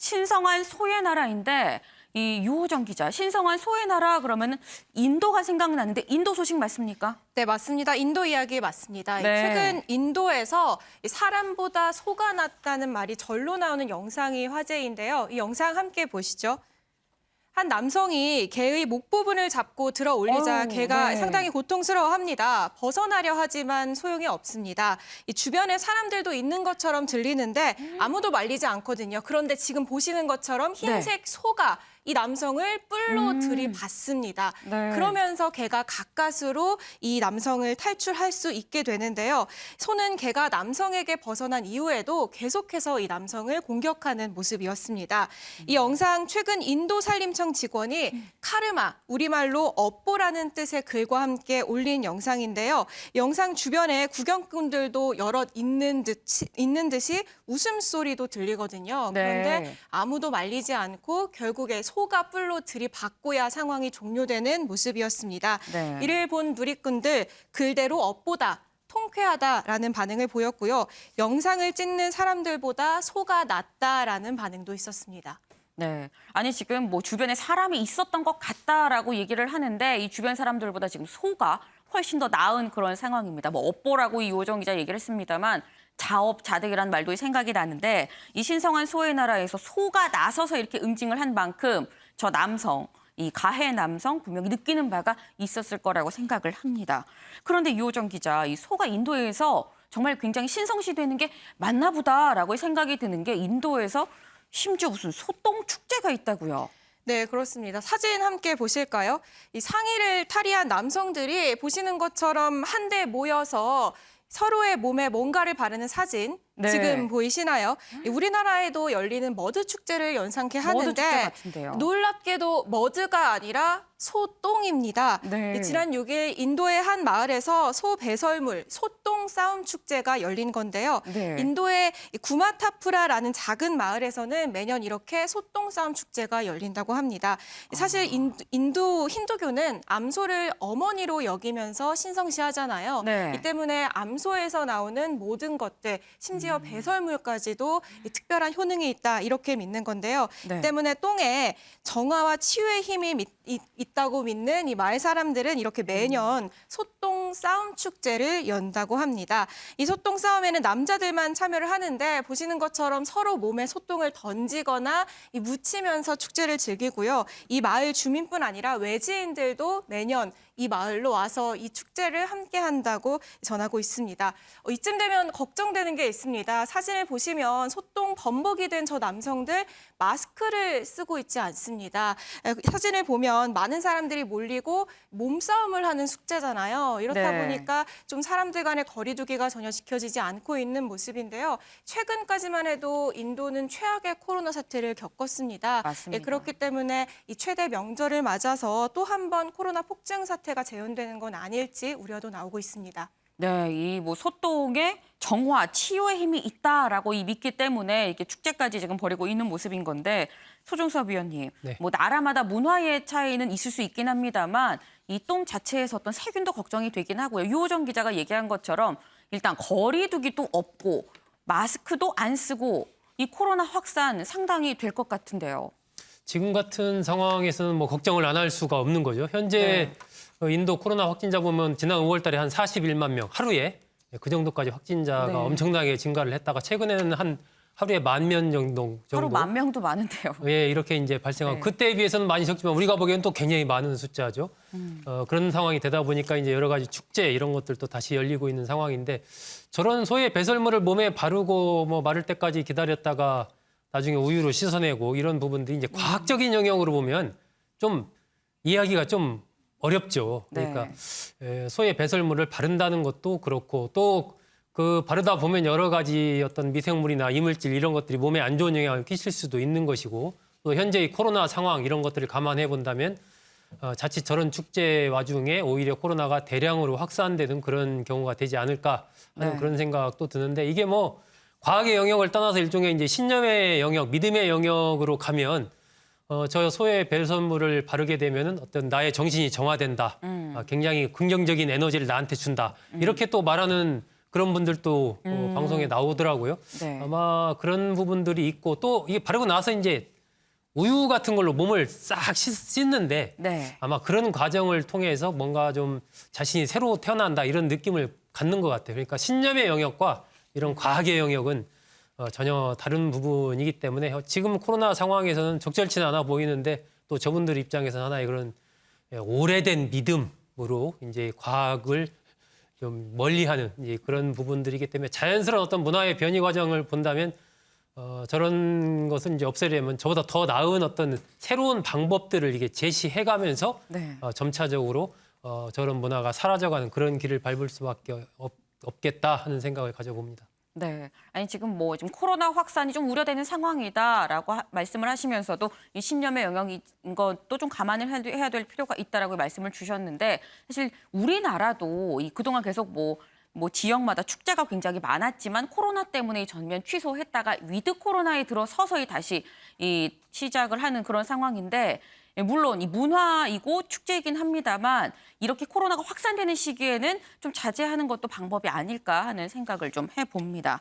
신성한 소의 나라인데 이 유호정 기자, 신성한 소의 나라 그러면 인도가 생각나는데 인도 소식 맞습니까? 네, 맞습니다. 인도 이야기 맞습니다. 네. 최근 인도에서 사람보다 소가 낫다는 말이 절로 나오는 영상이 화제인데요. 이 영상 함께 보시죠. 한 남성이 개의 목 부분을 잡고 들어 올리자 개가 네. 상당히 고통스러워합니다. 벗어나려 하지만 소용이 없습니다. 이 주변에 사람들도 있는 것처럼 들리는데 아무도 말리지 않거든요. 그런데 지금 보시는 것처럼 흰색 소가 이 남성을 뿔로 들이받습니다. 네. 그러면서 개가 가까스로 이 남성을 탈출할 수 있게 되는데요. 소는 개가 남성에게 벗어난 이후에도 계속해서 이 남성을 공격하는 모습이었습니다. 이 영상 최근 인도 산림청 직원이 카르마, 우리말로 업보라는 뜻의 글과 함께 올린 영상인데요. 영상 주변에 구경꾼들도 여럿 있는 듯이 웃음소리도 들리거든요. 네. 그런데 아무도 말리지 않고 결국에 소가 뿔로 들이받고야 상황이 종료되는 모습이었습니다. 네. 이를 본 누리꾼들 글대로 업보다 통쾌하다라는 반응을 보였고요. 영상을 찍는 사람들보다 소가 낫다라는 반응도 있었습니다. 네. 아니 지금 뭐 주변에 사람이 있었던 것 같다라고 얘기를 하는데 이 주변 사람들보다 지금 소가 훨씬 더 나은 그런 상황입니다. 뭐 업보라고 이 유호정 기자 얘기를 했습니다만 자업자득이라는 말도 생각이 나는데 이 신성한 소의 나라에서 소가 나서서 이렇게 응징을 한 만큼 저 남성, 이 가해 남성 분명히 느끼는 바가 있었을 거라고 생각을 합니다. 그런데 유호정 기자, 이 소가 인도에서 정말 굉장히 신성시되는 게 맞나 보다라고 생각이 드는 게 인도에서 심지어 무슨 소똥 축제가 있다고요. 네, 그렇습니다. 사진 함께 보실까요? 이 상의를 탈의한 남성들이 보시는 것처럼 한데 모여서 서로의 몸에 뭔가를 바르는 사진 네. 지금 보이시나요? 우리나라에도 열리는 머드 축제를 연상케 머드 축제 하는데 같은데요. 놀랍게도 머드가 아니라 소똥입니다. 네. 지난 6일 인도의 한 마을에서 소 배설물, 소똥 싸움 축제가 열린 건데요. 네. 인도의 구마타푸라라는 작은 마을에서는 매년 이렇게 소똥 싸움 축제가 열린다고 합니다. 사실 인도 힌두교는 암소를 어머니로 여기면서 신성시하잖아요. 네. 이 때문에 암소에서 나오는 모든 것들, 심지어 배설물까지도 이 특별한 효능이 있다 이렇게 믿는 건데요. 네. 이 때문에 똥에 정화와 치유의 힘이 있다고 믿는 이 마을 사람들은 이렇게 매년 소똥 싸움 축제를 연다고 합니다. 이 소똥 싸움에는 남자들만 참여를 하는데 보시는 것처럼 서로 몸에 소똥을 던지거나 묻히면서 축제를 즐기고요. 이 마을 주민뿐 아니라 외지인들도 매년 이 마을로 와서 이 축제를 함께 한다고 전하고 있습니다. 이쯤 되면 걱정되는 게 있습니다. 사진을 보시면 소똥 범벅이 된 저 남성들 마스크를 쓰고 있지 않습니다. 사진을 보면 많은 사람들이 몰리고 몸싸움을 하는 축제잖아요. 이렇다 네. 보니까 좀 사람들 간의 거리두기가 전혀 지켜지지 않고 있는 모습인데요. 최근까지만 해도 인도는 최악의 코로나 사태를 겪었습니다. 맞습니다. 그렇기 때문에 이 최대 명절을 맞아서 또 한 번 코로나 폭증 사태가 재현되는 건 아닐지 우려도 나오고 있습니다. 네, 이 뭐 소똥에 정화, 치유의 힘이 있다라고 믿기 때문에 이렇게 축제까지 지금 벌이고 있는 모습인 건데 소중섭 위원님, 네. 뭐 나라마다 문화의 차이는 있을 수 있긴 합니다만 이 똥 자체에서 어떤 세균도 걱정이 되긴 하고요. 유호정 기자가 얘기한 것처럼 일단 거리두기도 없고 마스크도 안 쓰고 이 코로나 확산 상당히 될 것 같은데요. 지금 같은 상황에서는 뭐 걱정을 안 할 수가 없는 거죠. 현재 인도 코로나 확진자 보면 지난 5월 달에 한 41만 명 하루에 그 정도까지 확진자가 네. 엄청나게 증가를 했다가 최근에는 한 하루에 10,000명 정도. 하루 10,000명도 많은데요. 예, 이렇게 이제 발생하고 네. 그때에 비해서는 많이 적지만 우리가 보기에는 또 굉장히 많은 숫자죠. 그런 상황이 되다 보니까 이제 여러 가지 축제 이런 것들도 다시 열리고 있는 상황인데 저런 소의 배설물을 몸에 바르고 뭐 마를 때까지 기다렸다가 나중에 우유로 씻어내고 이런 부분들이 이제 과학적인 영역으로 보면 좀 이해하기가 좀 어렵죠. 그러니까 소의 배설물을 바른다는 것도 그렇고 또 그 바르다 보면 여러 가지 어떤 미생물이나 이물질 이런 것들이 몸에 안 좋은 영향을 끼칠 수도 있는 것이고 또 현재의 코로나 상황 이런 것들을 감안해 본다면 자칫 저런 축제 와중에 오히려 코로나가 대량으로 확산되는 그런 경우가 되지 않을까 하는 네. 그런 생각도 드는데 이게 뭐 과학의 영역을 떠나서 일종의 이제 신념의 영역, 믿음의 영역으로 가면 저 소의 배설물을 바르게 되면은 어떤 나의 정신이 정화된다. 굉장히 긍정적인 에너지를 나한테 준다. 이렇게 또 말하는 그런 분들도 방송에 나오더라고요. 네. 아마 그런 부분들이 있고 또 이게 바르고 나서 이제 우유 같은 걸로 몸을 싹 씻는데 네. 아마 그런 과정을 통해서 뭔가 좀 자신이 새로 태어난다 이런 느낌을 갖는 것 같아요. 그러니까 신념의 영역과 이런 과학의 영역은 전혀 다른 부분이기 때문에 지금 코로나 상황에서는 적절치는 않아 보이는데 또 저분들 입장에서는 하나의 그런 오래된 믿음으로 이제 과학을 좀 멀리하는 이제 그런 부분들이기 때문에 자연스러운 어떤 문화의 변이 과정을 본다면 저런 것은 이제 없애려면 저보다 더 나은 어떤 새로운 방법들을 이게 제시해가면서 네. 점차적으로 저런 문화가 사라져가는 그런 길을 밟을 수밖에 없겠다 하는 생각을 가져봅니다. 네. 아니 지금 뭐 지금 코로나 확산이 좀 우려되는 상황이다라고 말씀을 하시면서도 이 신념의 영역인 것도 좀 감안을 해야 될 필요가 있다라고 말씀을 주셨는데 사실 우리나라도 이 그동안 계속 뭐 지역마다 축제가 굉장히 많았지만 코로나 때문에 이 전면 취소했다가 위드 코로나에 들어 서서히 다시 이 시작을 하는 그런 상황인데 물론 이 문화이고 축제이긴 합니다만 이렇게 코로나가 확산되는 시기에는 좀 자제하는 것도 방법이 아닐까 하는 생각을 좀 해봅니다.